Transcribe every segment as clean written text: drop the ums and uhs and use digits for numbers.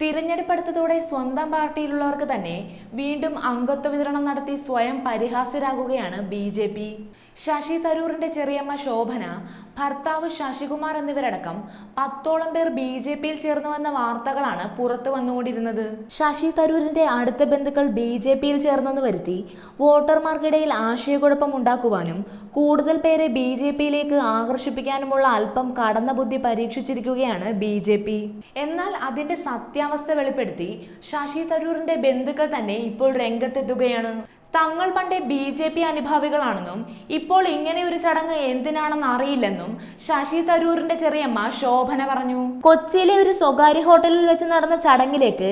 തിരഞ്ഞെടുപ്പെടുത്തതോടെ സ്വന്തം പാർട്ടിയിലുള്ളവർക്ക് തന്നെ വീണ്ടും അംഗത്വ വിതരണം നടത്തി സ്വയം പരിഹാസ്യരാകുകയാണ് ബി. ശശി തരൂരിന്റെ ചെറിയമ്മ ശോഭന, ഭർത്താവ് ശശികുമാർ എന്നിവരടക്കം 10ഓളം പേർ BJPയിൽ ചേർന്നുവെന്ന വാർത്തകളാണ് പുറത്തു വന്നുകൊണ്ടിരുന്നത്. ശശി തരൂരിന്റെ അടുത്ത ബന്ധുക്കൾ BJPയിൽ ചേർന്നെന്ന് വരുത്തി വോട്ടർമാർക്കിടയിൽ ആശയക്കുഴപ്പം ഉണ്ടാക്കുവാനും കൂടുതൽ പേരെ BJPയിലേക്ക് ആകർഷിപ്പിക്കാനുമുള്ള അല്പം കടന്ന ബുദ്ധി പരീക്ഷിച്ചിരിക്കുകയാണ് BJP. എന്നാൽ അതിന്റെ സത്യാവസ്ഥ വെളിപ്പെടുത്തി ശശി തരൂരിന്റെ ബന്ധുക്കൾ തന്നെ ഇപ്പോൾ രംഗത്തെത്തുകയാണ്. തങ്ങൾ പണ്ടേ BJP അനുഭാവികളാണെന്നും ഇപ്പോൾ ഇങ്ങനെ ഒരു ചടങ്ങ് എന്തിനാണെന്ന് അറിയില്ലെന്നും ശശി തരൂരിന്റെ ചെറിയമ്മ ശോഭന പറഞ്ഞു. കൊച്ചിയിലെ ഒരു സ്വകാര്യ ഹോട്ടലിൽ വെച്ച് നടന്ന ചടങ്ങിലേക്ക്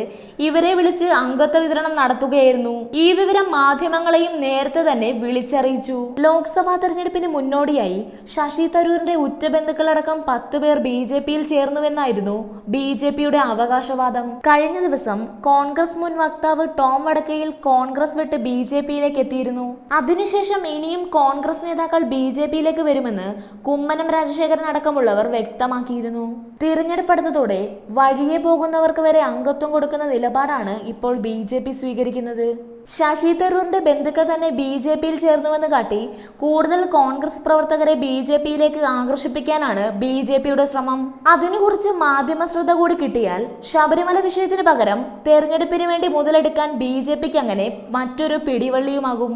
ഇവരെ വിളിച്ച് അംഗത്വ വിതരണം നടത്തുകയായിരുന്നു. ഈ വിവരം മാധ്യമങ്ങളെയും നേരത്തെ തന്നെ വിളിച്ചറിയിച്ചു. ലോക്സഭാ തെരഞ്ഞെടുപ്പിന് മുന്നോടിയായി ശശി തരൂരിന്റെ ഉറ്റ ബന്ധുക്കളടക്കം 10 പേർ BJPയിൽ ചേർന്നുവെന്നായിരുന്നു BJPയുടെ അവകാശവാദം. കഴിഞ്ഞ ദിവസം കോൺഗ്രസ് മുൻ വക്താവ് ടോം വടക്കയിൽ കോൺഗ്രസ് വിട്ട് BJPയിലേക്ക് എത്തിയിരുന്നു. അതിനുശേഷം ഇനിയും കോൺഗ്രസ് നേതാക്കൾ BJPയിലേക്ക് വരുമെന്ന് കുമ്മനം രാജശേഖരൻ അടക്കമുള്ളവർ വ്യക്തമാക്കിയിരുന്നു. തിരഞ്ഞെടുപ്പെടുത്തതോടെ വഴിയെ പോകുന്നവർക്ക് വരെ അംഗത്വം കൊടുക്കുന്ന നിലപാടാണ് ഇപ്പോൾ BJP സ്വീകരിക്കുന്നത്. ശശി തരൂരിന്റെ ബന്ധുക്കൾ തന്നെ BJPയിൽ ചേർന്നുവെന്ന് കാട്ടി കൂടുതൽ കോൺഗ്രസ് പ്രവർത്തകരെ BJPയിലേക്ക് ആകർഷിപ്പിക്കാനാണ് BJPയുടെ ശ്രമം. അതിനെക്കുറിച്ച് മാധ്യമ ശ്രദ്ധ കൂടി കിട്ടിയാൽ ശബരിമല വിഷയത്തിന് പകരം തെരഞ്ഞെടുപ്പിന് വേണ്ടി മുതലെടുക്കാൻ BJPക്ക് അങ്ങനെ മറ്റൊരു പിടിവള്ളിയുമാകും.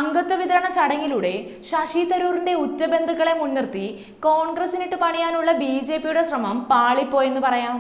അംഗത്വ വിതരണ ചടങ്ങിലൂടെ ശശി തരൂരിന്റെ ഉറ്റബന്ധുക്കളെ മുൻനിർത്തി കോൺഗ്രസിനിട്ട് പണിയാനുള്ള BJPയുടെ ശ്രമം പാളിപ്പോയെന്ന് പറയാം.